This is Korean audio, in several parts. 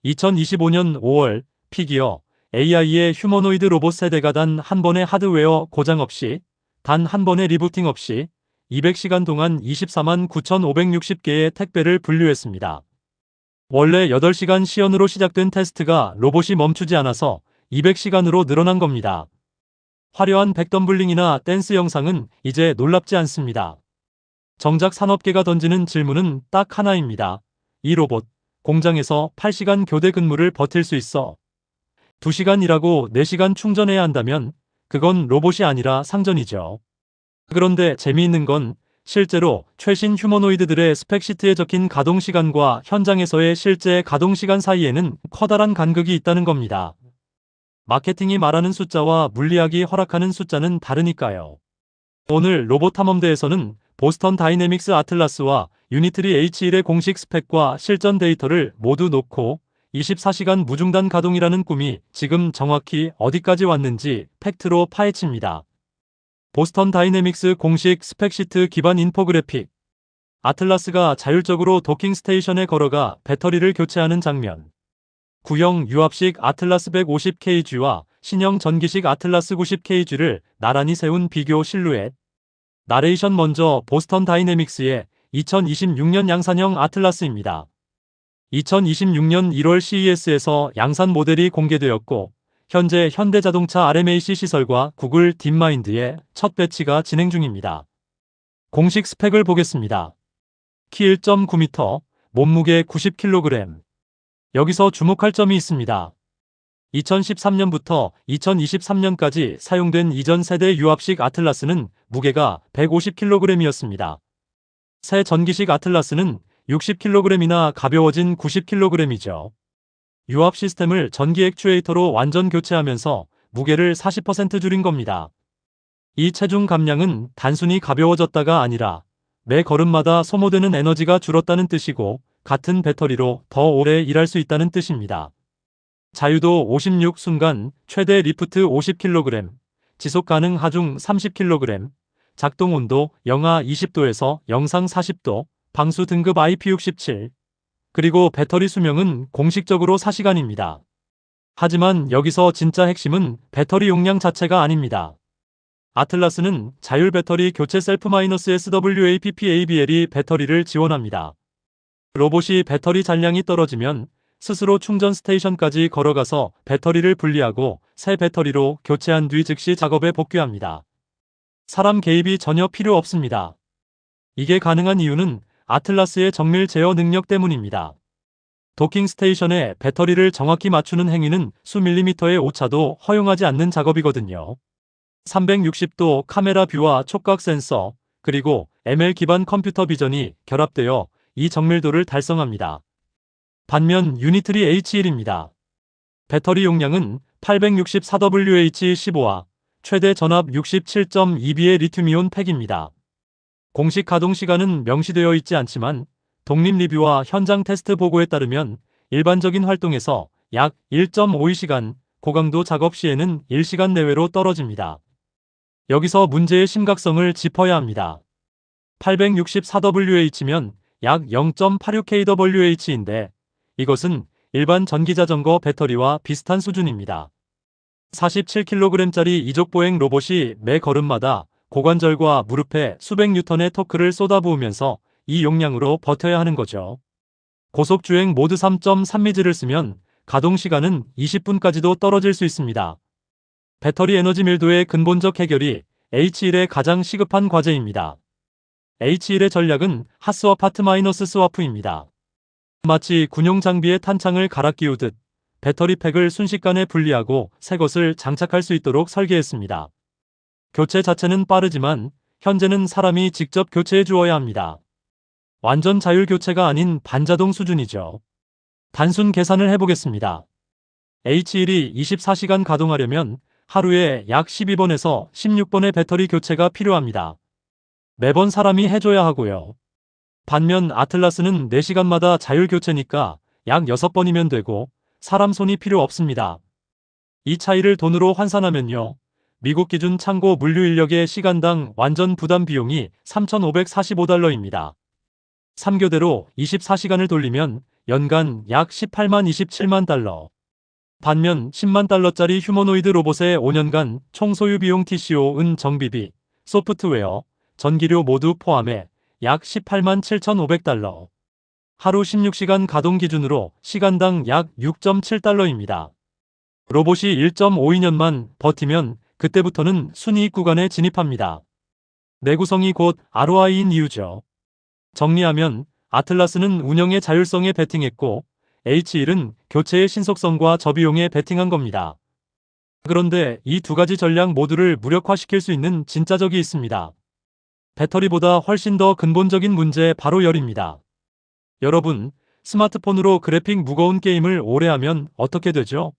2025년 5월 피기어 AI의 휴머노이드 로봇 세대가 단 한 번의 하드웨어 고장 없이, 단 한 번의 리부팅 없이 200시간 동안 24만 9,560개의 택배를 분류했습니다. 원래 8시간 시연으로 시작된 테스트가 로봇이 멈추지 않아서 200시간으로 늘어난 겁니다. 화려한 백덤블링이나 댄스 영상은 이제 놀랍지 않습니다. 정작 산업계가 던지는 질문은 딱 하나입니다. 이 로봇, 공장에서 8시간 교대 근무를 버틸 수 있어? 2시간 일하고 4시간 충전해야 한다면 그건 로봇이 아니라 상전이죠. 그런데 재미있는 건 실제로 최신 휴머노이드들의 스펙시트에 적힌 가동시간과 현장에서의 실제 가동시간 사이에는 커다란 간극이 있다는 겁니다. 마케팅이 말하는 숫자와 물리학이 허락하는 숫자는 다르니까요. 오늘 로봇 탐험대에서는 보스턴 다이내믹스 아틀라스와 유니트리 H1의 공식 스펙과 실전 데이터를 모두 놓고 24시간 무중단 가동이라는 꿈이 지금 정확히 어디까지 왔는지 팩트로 파헤칩니다. 보스턴 다이내믹스 공식 스펙시트 기반 인포그래픽. 아틀라스가 자율적으로 도킹 스테이션에 걸어가 배터리를 교체하는 장면. 구형 유압식 아틀라스 150kg와 신형 전기식 아틀라스 90kg를 나란히 세운 비교 실루엣. 나레이션 먼저 보스턴 다이내믹스의 2026년 양산형 아틀라스입니다. 2026년 1월 CES에서 양산 모델이 공개되었고 현재 현대자동차 RMAC 시설과 구글 딥마인드의 첫 배치가 진행 중입니다. 공식 스펙을 보겠습니다. 키 1.9m, 몸무게 90kg. 여기서 주목할 점이 있습니다. 2013년부터 2023년까지 사용된 이전 세대 유압식 아틀라스는 무게가 150kg이었습니다. 새 전기식 아틀라스는 60kg이나 가벼워진 90kg이죠. 유압 시스템을 전기 액추에이터로 완전 교체하면서 무게를 40% 줄인 겁니다. 이 체중 감량은 단순히 가벼워졌다가 아니라 매 걸음마다 소모되는 에너지가 줄었다는 뜻이고 같은 배터리로 더 오래 일할 수 있다는 뜻입니다. 자유도 56순간, 최대 리프트 50kg, 지속 가능 하중 30kg, 작동 온도 영하 20도에서 영상 40도, 방수 등급 IP67, 그리고 배터리 수명은 공식적으로 4시간입니다. 하지만 여기서 진짜 핵심은 배터리 용량 자체가 아닙니다. 아틀라스는 자율 배터리 교체 셀프-SWAPPABL이 배터리를 지원합니다. 로봇이 배터리 잔량이 떨어지면 스스로 충전 스테이션까지 걸어가서 배터리를 분리하고 새 배터리로 교체한 뒤 즉시 작업에 복귀합니다. 사람 개입이 전혀 필요 없습니다. 이게 가능한 이유는 아틀라스의 정밀 제어 능력 때문입니다. 도킹 스테이션에 배터리를 정확히 맞추는 행위는 수밀리미터의 오차도 허용하지 않는 작업이거든요. 360도 카메라 뷰와 촉각 센서, 그리고 ML 기반 컴퓨터 비전이 결합되어 이 정밀도를 달성합니다. 반면 유니트리 H1입니다. 배터리 용량은 864WH15와 최대 전압 67.2B의 리튬이온 팩입니다. 공식 가동 시간은 명시되어 있지 않지만 독립 리뷰와 현장 테스트 보고에 따르면 일반적인 활동에서 약 1.52시간, 고강도 작업 시에는 1시간 내외로 떨어집니다. 여기서 문제의 심각성을 짚어야 합니다. 864WH면 약 0.86kWh인데 이것은 일반 전기자전거 배터리와 비슷한 수준입니다. 47kg짜리 이족보행 로봇이 매 걸음마다 고관절과 무릎에 수백 뉴턴의 토크를 쏟아부으면서 이 용량으로 버텨야 하는 거죠. 고속주행 모드 3.3미즈를 쓰면 가동시간은 20분까지도 떨어질 수 있습니다. 배터리 에너지 밀도의 근본적 해결이 H1의 가장 시급한 과제입니다. H1의 전략은 핫스와프 파트 스와프입니다. 마치 군용 장비의 탄창을 갈아 끼우듯 배터리 팩을 순식간에 분리하고 새 것을 장착할 수 있도록 설계했습니다. 교체 자체는 빠르지만 현재는 사람이 직접 교체해 주어야 합니다. 완전 자율 교체가 아닌 반자동 수준이죠. 단순 계산을 해보겠습니다. H1이 24시간 가동하려면 하루에 약 12번에서 16번의 배터리 교체가 필요합니다. 매번 사람이 해줘야 하고요. 반면 아틀라스는 4시간마다 자율 교체니까 약 6번이면 되고 사람 손이 필요 없습니다. 이 차이를 돈으로 환산하면요. 미국 기준 창고 물류 인력의 시간당 완전 부담 비용이 $3,545입니다. 3교대로 24시간을 돌리면 연간 약 18만 27만 달러. 반면 10만 달러짜리 휴머노이드 로봇의 5년간 총 소유 비용 TCO/은 정비비, 소프트웨어, 전기료 모두 포함해 약 18만 7,500달러. 하루 16시간 가동 기준으로 시간당 약 6.7달러입니다. 로봇이 1.52년만 버티면 그때부터는 순이익 구간에 진입합니다. 내구성이 곧 ROI인 이유죠. 정리하면 아틀라스는 운영의 자율성에 베팅했고 H1은 교체의 신속성과 저비용에 베팅한 겁니다. 그런데 이 두 가지 전략 모두를 무력화시킬 수 있는 진짜 적이 있습니다. 배터리보다 훨씬 더 근본적인 문제 바로 열입니다. 여러분, 스마트폰으로 그래픽 무거운 게임을 오래 하면 어떻게 되죠?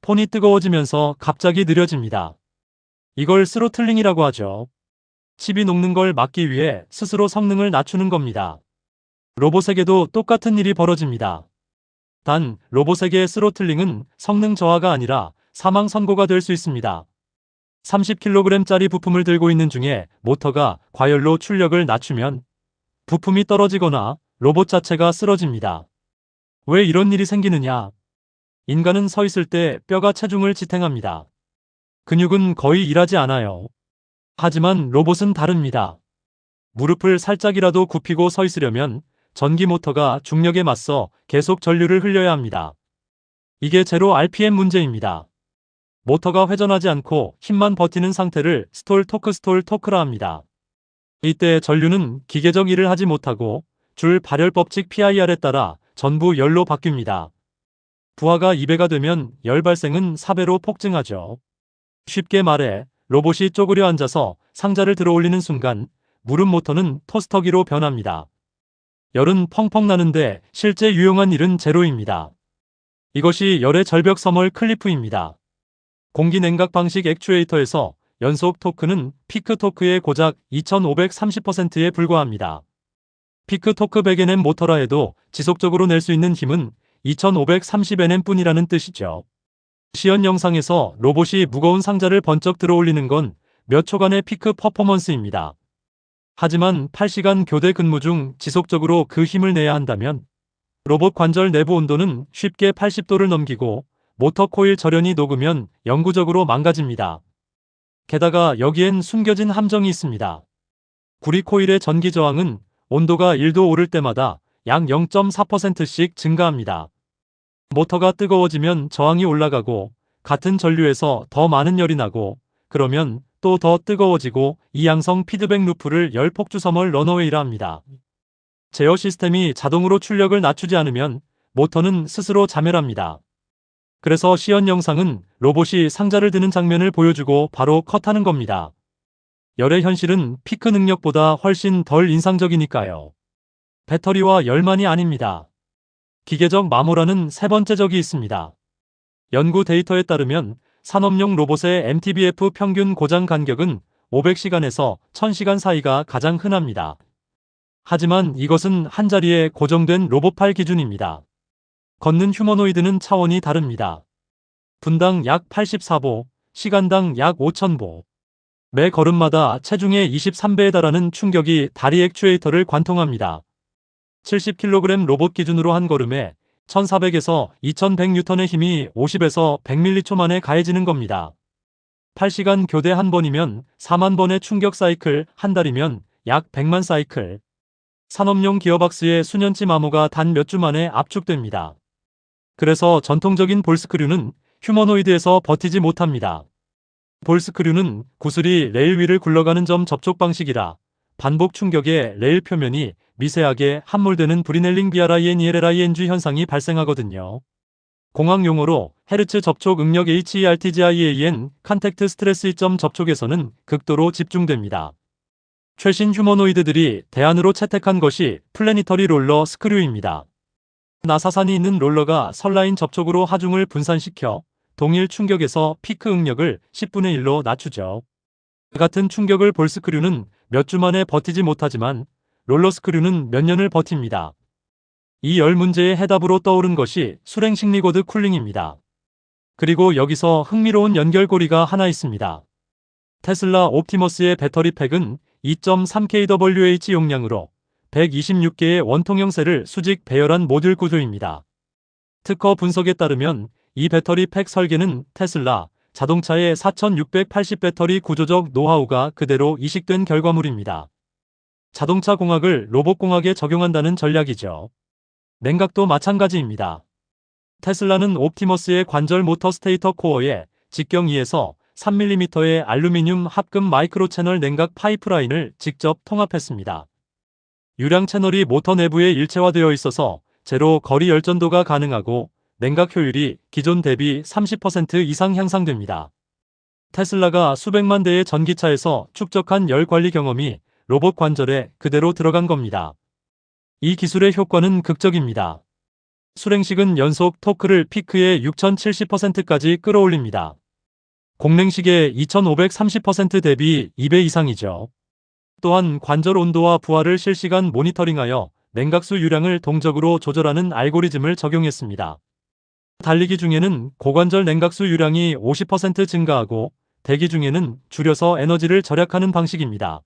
폰이 뜨거워지면서 갑자기 느려집니다. 이걸 스로틀링이라고 하죠. 칩이 녹는 걸 막기 위해 스스로 성능을 낮추는 겁니다. 로봇에게도 똑같은 일이 벌어집니다. 단, 로봇에게의 스로틀링은 성능 저하가 아니라 사망 선고가 될 수 있습니다. 30kg짜리 부품을 들고 있는 중에 모터가 과열로 출력을 낮추면 부품이 떨어지거나 로봇 자체가 쓰러집니다. 왜 이런 일이 생기느냐? 인간은 서 있을 때 뼈가 체중을 지탱합니다. 근육은 거의 일하지 않아요. 하지만 로봇은 다릅니다. 무릎을 살짝이라도 굽히고 서 있으려면 전기 모터가 중력에 맞서 계속 전류를 흘려야 합니다. 이게 제로 RPM 문제입니다. 모터가 회전하지 않고 힘만 버티는 상태를 스톨 토크라 합니다. 이때 전류는 기계적 일을 하지 못하고 줄 발열 법칙 PIR에 따라 전부 열로 바뀝니다. 부하가 2배가 되면 열 발생은 4배로 폭증하죠. 쉽게 말해 로봇이 쪼그려 앉아서 상자를 들어올리는 순간 무릎 모터는 토스터기로 변합니다. 열은 펑펑 나는데 실제 유용한 일은 제로입니다. 이것이 열의 절벽 서멀 클리프입니다. 공기 냉각 방식 액추에이터에서 연속 토크는 피크 토크의 고작 2530%에 불과합니다. 피크 토크 100Nm 모터라 해도 지속적으로 낼 수 있는 힘은 2530Nm 뿐이라는 뜻이죠. 시연 영상에서 로봇이 무거운 상자를 번쩍 들어올리는 건 몇 초간의 피크 퍼포먼스입니다. 하지만 8시간 교대 근무 중 지속적으로 그 힘을 내야 한다면 로봇 관절 내부 온도는 쉽게 80도를 넘기고 모터 코일 절연이 녹으면 영구적으로 망가집니다. 게다가 여기엔 숨겨진 함정이 있습니다. 구리 코일의 전기 저항은 온도가 1도 오를 때마다 약 0.4%씩 증가합니다. 모터가 뜨거워지면 저항이 올라가고 같은 전류에서 더 많은 열이 나고 그러면 또 더 뜨거워지고 이 양성 피드백 루프를 열 폭주섬을 런어웨이라 합니다. 제어 시스템이 자동으로 출력을 낮추지 않으면 모터는 스스로 자멸합니다. 그래서 시연 영상은 로봇이 상자를 드는 장면을 보여주고 바로 컷하는 겁니다. 열의 현실은 피크 능력보다 훨씬 덜 인상적이니까요. 배터리와 열만이 아닙니다. 기계적 마모라는 세 번째 적이 있습니다. 연구 데이터에 따르면 산업용 로봇의 MTBF 평균 고장 간격은 500시간에서 1000시간 사이가 가장 흔합니다. 하지만 이것은 한자리에 고정된 로봇팔 기준입니다. 걷는 휴머노이드는 차원이 다릅니다. 분당 약 84보, 시간당 약 5000보. 매 걸음마다 체중의 23배에 달하는 충격이 다리 액추에이터를 관통합니다. 70kg 로봇 기준으로 한 걸음에 1400에서 2100N의 힘이 50에서 100m초 만에 가해지는 겁니다. 8시간 교대 한 번이면 4만 번의 충격 사이클, 한 달이면 약 100만 사이클. 산업용 기어박스의 수년치 마모가 단 몇 주 만에 압축됩니다. 그래서 전통적인 볼스크류는 휴머노이드에서 버티지 못합니다. 볼스크류는 구슬이 레일 위를 굴러가는 점 접촉 방식이라 반복 충격에 레일 표면이 미세하게 함몰되는 브리넬링 BRINELLING 현상이 발생하거든요. 공학 용어로 헤르츠 접촉 응력 HERTGIAN 컨택트 스트레스 이점 접촉에서는 극도로 집중됩니다. 최신 휴머노이드들이 대안으로 채택한 것이 플래니터리 롤러 스크류입니다. 나사산이 있는 롤러가 설라인 접촉으로 하중을 분산시켜 동일 충격에서 피크 응력을 10분의 1로 낮추죠. 같은 충격을 볼스크류는 몇 주 만에 버티지 못하지만 롤러스크류는 몇 년을 버팁니다. 이 열 문제의 해답으로 떠오른 것이 수랭식 리거드 쿨링입니다. 그리고 여기서 흥미로운 연결고리가 하나 있습니다. 테슬라 옵티머스의 배터리 팩은 2.3kWh 용량으로 126개의 원통형 셀을 수직 배열한 모듈 구조입니다. 특허 분석에 따르면 이 배터리 팩 설계는 테슬라 자동차의 4680 배터리 구조적 노하우가 그대로 이식된 결과물입니다. 자동차 공학을 로봇 공학에 적용한다는 전략이죠. 냉각도 마찬가지입니다. 테슬라는 옵티머스의 관절 모터 스테이터 코어에 직경 2에서 3mm의 알루미늄 합금 마이크로 채널 냉각 파이프라인을 직접 통합했습니다. 유량 채널이 모터 내부에 일체화되어 있어서 제로 거리 열전도가 가능하고 냉각 효율이 기존 대비 30% 이상 향상됩니다. 테슬라가 수백만 대의 전기차에서 축적한 열 관리 경험이 로봇 관절에 그대로 들어간 겁니다. 이 기술의 효과는 극적입니다. 수랭식은 연속 토크를 피크의 6070%까지 끌어올립니다. 공랭식의 2530% 대비 2배 이상이죠. 또한 관절 온도와 부하를 실시간 모니터링하여 냉각수 유량을 동적으로 조절하는 알고리즘을 적용했습니다. 달리기 중에는 고관절 냉각수 유량이 50% 증가하고 대기 중에는 줄여서 에너지를 절약하는 방식입니다.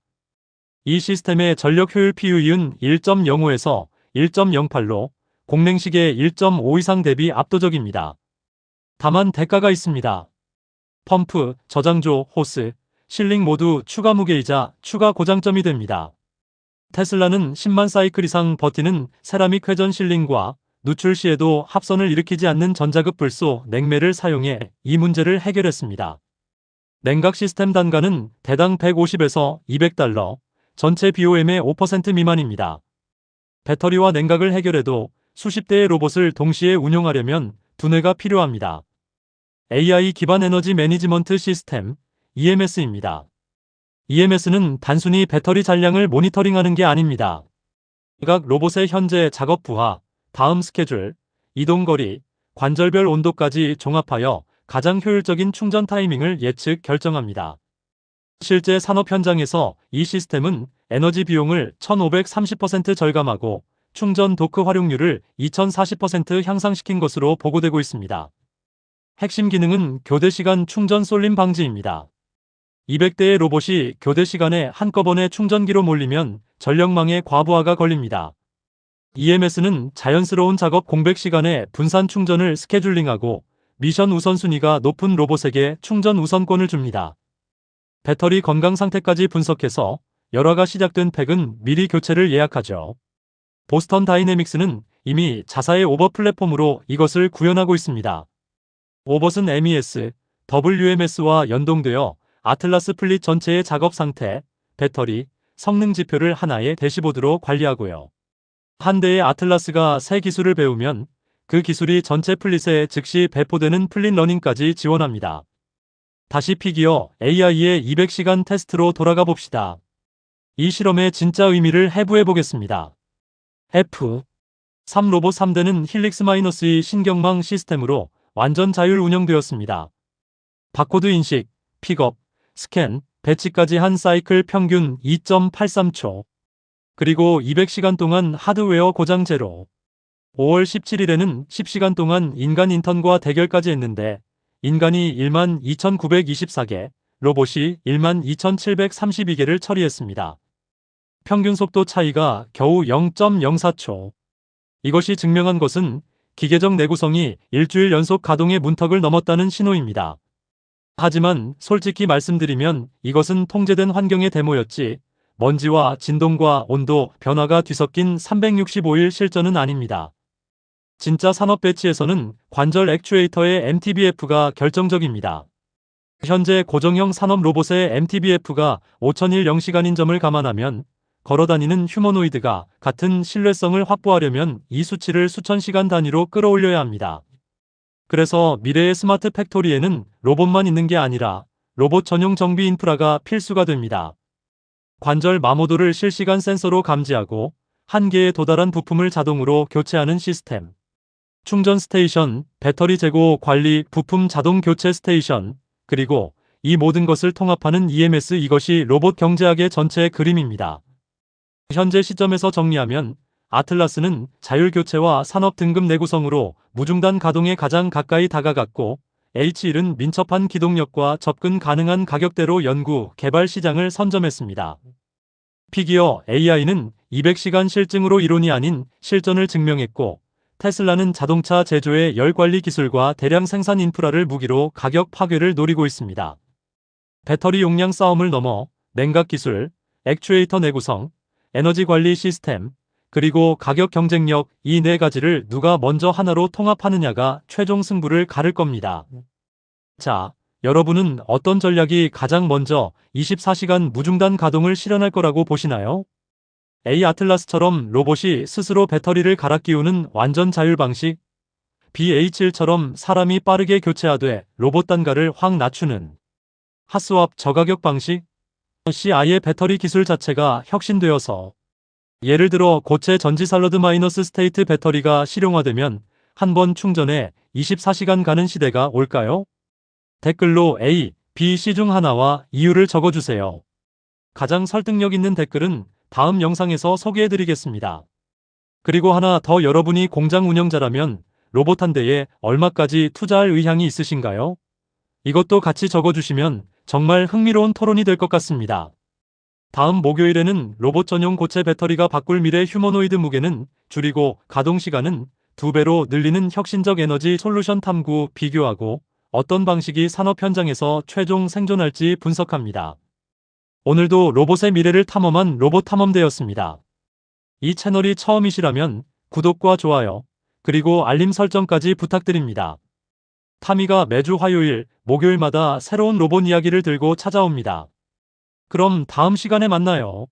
이 시스템의 전력 효율 PUE는 1.05에서 1.08로 공랭식의 1.5 이상 대비 압도적입니다. 다만 대가가 있습니다. 펌프, 저장조, 호스, 실링 모두 추가 무게이자 추가 고장점이 됩니다. 테슬라는 10만 사이클 이상 버티는 세라믹 회전 실링과 누출 시에도 합선을 일으키지 않는 전자급 불소 냉매를 사용해 이 문제를 해결했습니다. 냉각 시스템 단가는 대당 150에서 200달러, 전체 BOM의 5% 미만입니다. 배터리와 냉각을 해결해도 수십 대의 로봇을 동시에 운용하려면 두뇌가 필요합니다. AI 기반 에너지 매니지먼트 시스템, EMS입니다. EMS는 단순히 배터리 잔량을 모니터링하는 게 아닙니다. 각 로봇의 현재 작업 부하, 다음 스케줄, 이동거리, 관절별 온도까지 종합하여 가장 효율적인 충전 타이밍을 예측 결정합니다. 실제 산업 현장에서 이 시스템은 에너지 비용을 1530% 절감하고 충전 도크 활용률을 2040% 향상시킨 것으로 보고되고 있습니다. 핵심 기능은 교대 시간 충전 쏠림 방지입니다. 200대의 로봇이 교대 시간에 한꺼번에 충전기로 몰리면 전력망에 과부하가 걸립니다. EMS는 자연스러운 작업 공백 시간에 분산 충전을 스케줄링하고 미션 우선순위가 높은 로봇에게 충전 우선권을 줍니다. 배터리 건강 상태까지 분석해서 열화가 시작된 팩은 미리 교체를 예약하죠. 보스턴 다이내믹스는 이미 자사의 오버 플랫폼으로 이것을 구현하고 있습니다. 오벗은 MES, WMS와 연동되어 아틀라스 플릿 전체의 작업 상태, 배터리, 성능 지표를 하나의 대시보드로 관리하고요. 한 대의 아틀라스가 새 기술을 배우면 그 기술이 전체 플릿에 즉시 배포되는 플릿 러닝까지 지원합니다. 다시 피기어 AI의 200시간 테스트로 돌아가 봅시다. 이 실험의 진짜 의미를 해부해 보겠습니다. F3 로봇 3대는 힐릭스-2 신경망 시스템으로 완전 자율 운영되었습니다. 바코드 인식, 픽업, 스캔, 배치까지 한 사이클 평균 2.83초. 그리고 200시간 동안 하드웨어 고장 제로. 5월 17일에는 10시간 동안 인간 인턴과 대결까지 했는데 인간이 12,924개, 로봇이 12,732개를 처리했습니다. 평균 속도 차이가 겨우 0.04초. 이것이 증명한 것은 기계적 내구성이 일주일 연속 가동의 문턱을 넘었다는 신호입니다. 하지만 솔직히 말씀드리면 이것은 통제된 환경의 데모였지 먼지와 진동과 온도 변화가 뒤섞인 365일 실전은 아닙니다. 진짜 산업 배치에서는 관절 액추에이터의 MTBF가 결정적입니다. 현재 고정형 산업 로봇의 MTBF가 5001 0시간인 점을 감안하면 걸어다니는 휴머노이드가 같은 신뢰성을 확보하려면 이 수치를 수천 시간 단위로 끌어올려야 합니다. 그래서 미래의 스마트 팩토리에는 로봇만 있는 게 아니라 로봇 전용 정비 인프라가 필수가 됩니다. 관절 마모도를 실시간 센서로 감지하고 한계에 도달한 부품을 자동으로 교체하는 시스템. 충전 스테이션, 배터리 재고 관리, 부품 자동 교체 스테이션, 그리고 이 모든 것을 통합하는 EMS, 이것이 로봇 경제학의 전체 그림입니다. 현재 시점에서 정리하면 아틀라스는 자율 교체와 산업 등급 내구성으로 무중단 가동에 가장 가까이 다가갔고 H1은 민첩한 기동력과 접근 가능한 가격대로 연구, 개발 시장을 선점했습니다. 피기어 AI는 200시간 실증으로 이론이 아닌 실전을 증명했고, 테슬라는 자동차 제조의 열 관리 기술과 대량 생산 인프라를 무기로 가격 파괴를 노리고 있습니다. 배터리 용량 싸움을 넘어 냉각 기술, 액추에이터 내구성, 에너지 관리 시스템, 그리고 가격 경쟁력, 이 네 가지를 누가 먼저 하나로 통합하느냐가 최종 승부를 가를 겁니다. 자, 여러분은 어떤 전략이 가장 먼저 24시간 무중단 가동을 실현할 거라고 보시나요? A 아틀라스처럼 로봇이 스스로 배터리를 갈아 끼우는 완전 자율 방식, BH1처럼 사람이 빠르게 교체하되 로봇 단가를 확 낮추는 핫스왑 저가격 방식, C 아예 배터리 기술 자체가 혁신되어서 예를 들어 고체 전지 살러드 마이너스 스테이트 배터리가 실용화되면 한 번 충전에 24시간 가는 시대가 올까요? 댓글로 A, B, C 중 하나와 이유를 적어주세요. 가장 설득력 있는 댓글은 다음 영상에서 소개해드리겠습니다. 그리고 하나 더, 여러분이 공장 운영자라면 로봇 한 대에 얼마까지 투자할 의향이 있으신가요? 이것도 같이 적어주시면 정말 흥미로운 토론이 될 것 같습니다. 다음 목요일에는 로봇 전용 고체 배터리가 바꿀 미래, 휴머노이드 무게는 줄이고 가동 시간은 2배로 늘리는 혁신적 에너지 솔루션 탐구, 비교하고 어떤 방식이 산업 현장에서 최종 생존할지 분석합니다. 오늘도 로봇의 미래를 탐험한 로봇 탐험대였습니다. 이 채널이 처음이시라면 구독과 좋아요, 그리고 알림 설정까지 부탁드립니다. 타미가 매주 화요일, 목요일마다 새로운 로봇 이야기를 들고 찾아옵니다. 그럼 다음 시간에 만나요.